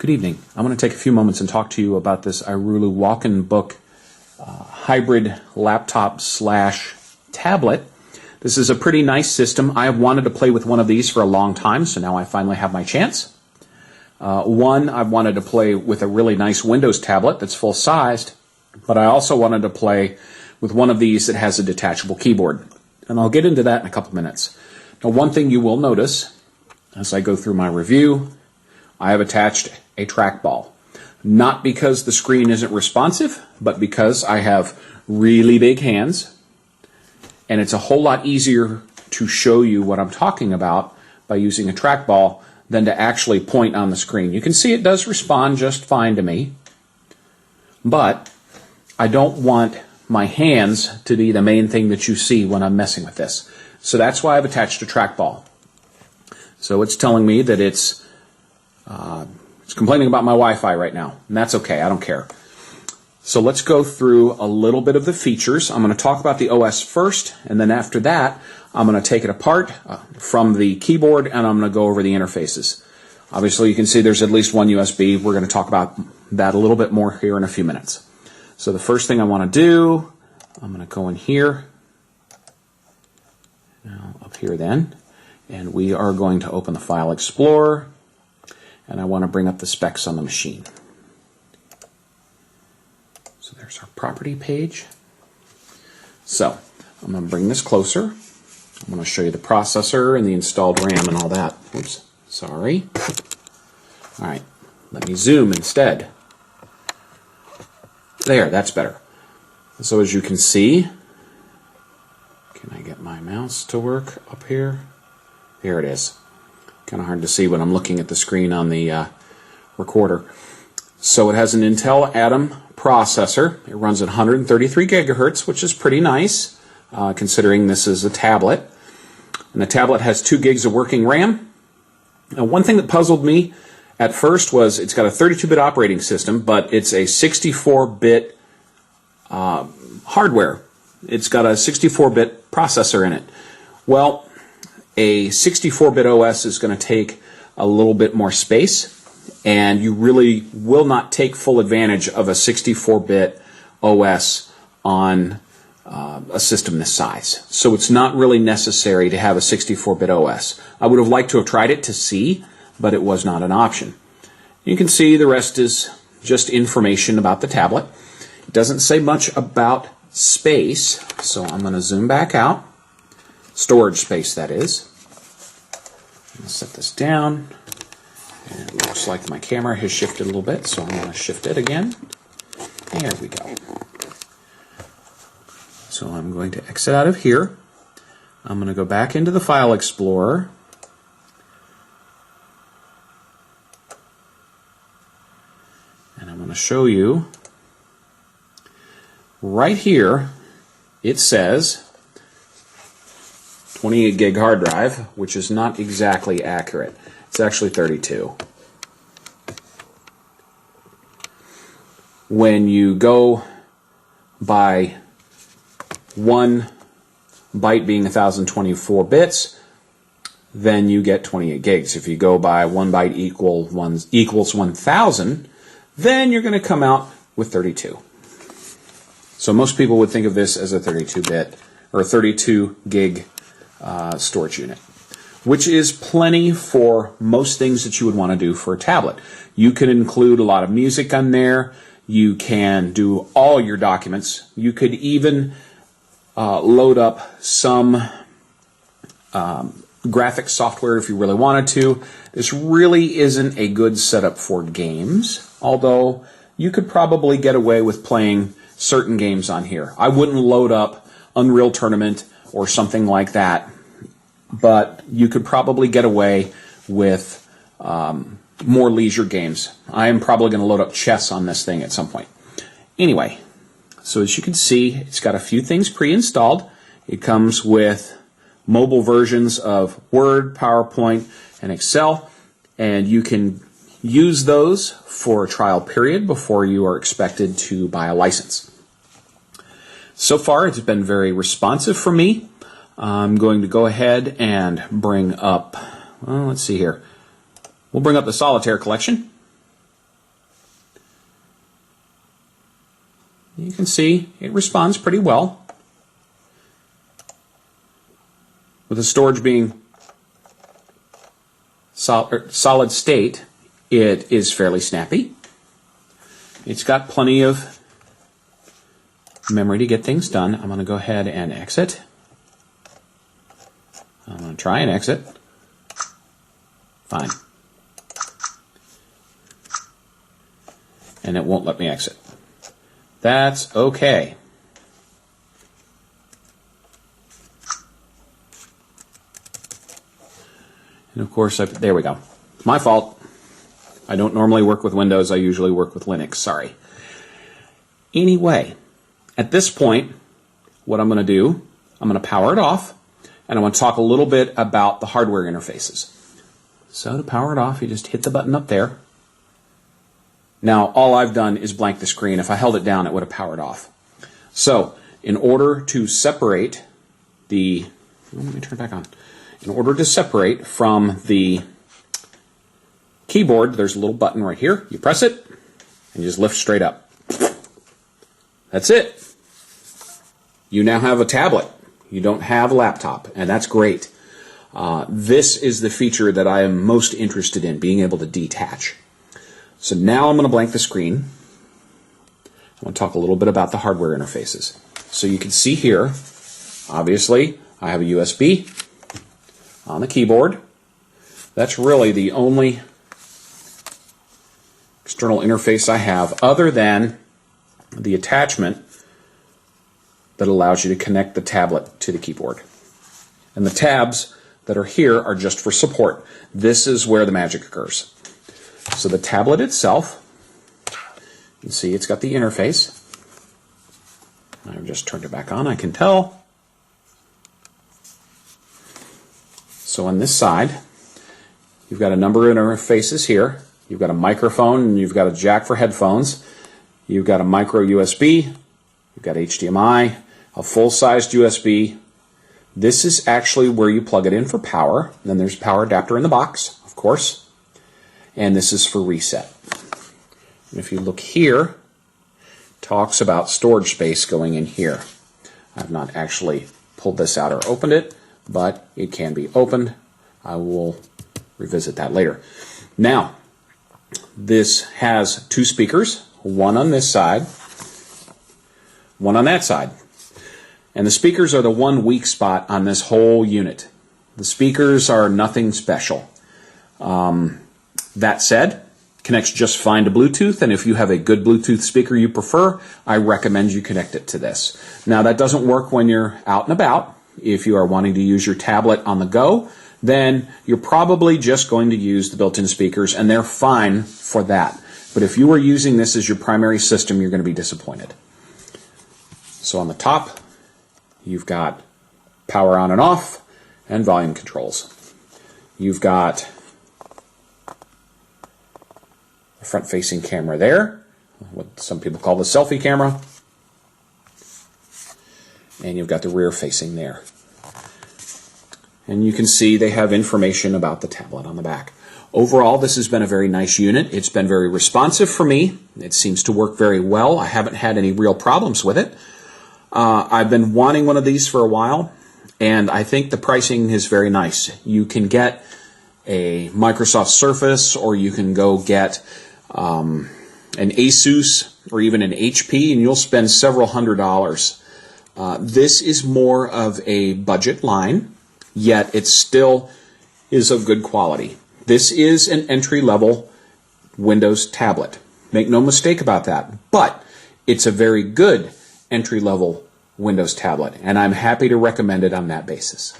Good evening. I'm going to take a few moments and talk to you about this iRULU WalknBook hybrid laptop / tablet. This is a pretty nice system. I have wanted to play with one of these for a long time, so now I finally have my chance. One, I've wanted to play with a really nice Windows tablet that's full-sized, but I also wanted to play with one of these that has a detachable keyboard. And I'll get into that in a couple minutes. Now, one thing you will notice as I go through my review, I have attached a trackball. Not because the screen isn't responsive, but because I have really big hands, and it's a whole lot easier to show you what I'm talking about by using a trackball than to actually point on the screen. You can see it does respond just fine to me, but I don't want my hands to be the main thing that you see when I'm messing with this. So that's why I've attached a trackball. So it's telling me that it's complaining about my Wi-Fi right now, and that's okay, I don't care. So let's go through a little bit of the features. I'm going to talk about the OS first, and then after that, I'm going to take it apart from the keyboard, and I'm going to go over the interfaces. Obviously, you can see there's at least one USB. We're going to talk about that a little bit more here in a few minutes. So the first thing I want to do, I'm going to go in here, now up here then, and we are going to open the File Explorer, and I want to bring up the specs on the machine. So there's our property page. So I'm going to bring this closer. I'm going to show you the processor and the installed RAM and all that. Oops, sorry. All right, let me zoom instead. There, that's better. So as you can see, can I get my mouse to work up here? Here it is. Kind of hard to see when I'm looking at the screen on the recorder. So it has an Intel Atom processor. It runs at 133 gigahertz, which is pretty nice, considering this is a tablet. And the tablet has 2 gigs of working RAM. Now, one thing that puzzled me at first was it's got a 32-bit operating system, but it's a 64-bit hardware. It's got a 64-bit processor in it. Well, a 64-bit OS is going to take a little bit more space, and you really will not take full advantage of a 64-bit OS on a system this size. So it's not really necessary to have a 64-bit OS. I would have liked to have tried it to see, but it was not an option. You can see the rest is just information about the tablet. It doesn't say much about space, so I'm going to zoom back out. Storage space, that is. I'm going to set this down. And it looks like my camera has shifted a little bit, so I'm going to shift it again. There we go. So I'm going to exit out of here. I'm going to go back into the File Explorer. And I'm going to show you right here, it says 28 gig hard drive, which is not exactly accurate. It's actually 32. When you go by 1 byte being 1024 bits, then you get 28 gigs. If you go by 1 byte equals 1000, then you're going to come out with 32. So most people would think of this as a 32-bit or 32 gig storage unit, which is plenty for most things that you would want to do for a tablet. You can include a lot of music on there. You can do all your documents. You could even load up some graphics software if you really wanted to. This really isn't a good setup for games, although you could probably get away with playing certain games on here. I wouldn't load up Unreal Tournament or something like that, but you could probably get away with more leisure games. I am probably going to load up chess on this thing at some point. Anyway, so as you can see, it's got a few things pre-installed. It comes with mobile versions of Word, PowerPoint, and Excel, and you can use those for a trial period before you are expected to buy a license. So far, it's been very responsive for me. I'm going to go ahead and bring up, well, let's see here. We'll bring up the Solitaire collection. You can see it responds pretty well. With the storage being solid state, it is fairly snappy. It's got plenty of memory to get things done. I'm going to go ahead and exit. I'm going to try and exit. Fine. And it won't let me exit. That's okay. And of course, there we go. My fault. I don't normally work with Windows. I usually work with Linux. Sorry. Anyway, at this point, what I'm going to do, I'm going to power it off, and I want to talk a little bit about the hardware interfaces. So to power it off, you just hit the button up there. Now, all I've done is blank the screen. If I held it down, it would have powered off. So, in order to separate the... let me turn it back on. In order to separate from the keyboard, there's a little button right here. You press it, and you just lift straight up. That's it. You now have a tablet. You don't have a laptop, and that's great. This is the feature that I am most interested in, being able to detach. So now I'm going to blank the screen. I want to talk a little bit about the hardware interfaces. So you can see here, obviously, I have a USB on the keyboard. That's really the only external interface I have other than the attachment that allows you to connect the tablet to the keyboard. And the tabs that are here are just for support. This is where the magic occurs. So the tablet itself, you can see it's got the interface. I've just turned it back on, I can tell. So on this side, you've got a number of interfaces here. You've got a microphone, and you've got a jack for headphones. You've got a micro USB. You've got HDMI, a full-sized USB. This is actually where you plug it in for power. Then there's a power adapter in the box, of course. And this is for reset. And if you look here, it talks about storage space going in here. I've not actually pulled this out or opened it, but it can be opened. I will revisit that later. Now, this has two speakers, one on this side, one on that side. And the speakers are the one weak spot on this whole unit. The speakers are nothing special. That said, connects just fine to Bluetooth, and if you have a good Bluetooth speaker you prefer, I recommend you connect it to this. Now, that doesn't work when you're out and about. If you are wanting to use your tablet on the go, then you're probably just going to use the built-in speakers, and they're fine for that. But if you are using this as your primary system, you're going to be disappointed. So on the top, you've got power on and off and volume controls. You've got a front-facing camera there, what some people call the selfie camera, and you've got the rear-facing there. And you can see they have information about the tablet on the back. Overall, this has been a very nice unit. It's been very responsive for me. It seems to work very well. I haven't had any real problems with it. I've been wanting one of these for a while, and I think the pricing is very nice. You can get a Microsoft Surface, or you can go get an Asus or even an HP, and you'll spend several $100s. This is more of a budget line, yet it still is of good quality. This is an entry-level Windows tablet. Make no mistake about that. But it's a very good entry-level Windows tablet, and I'm happy to recommend it on that basis.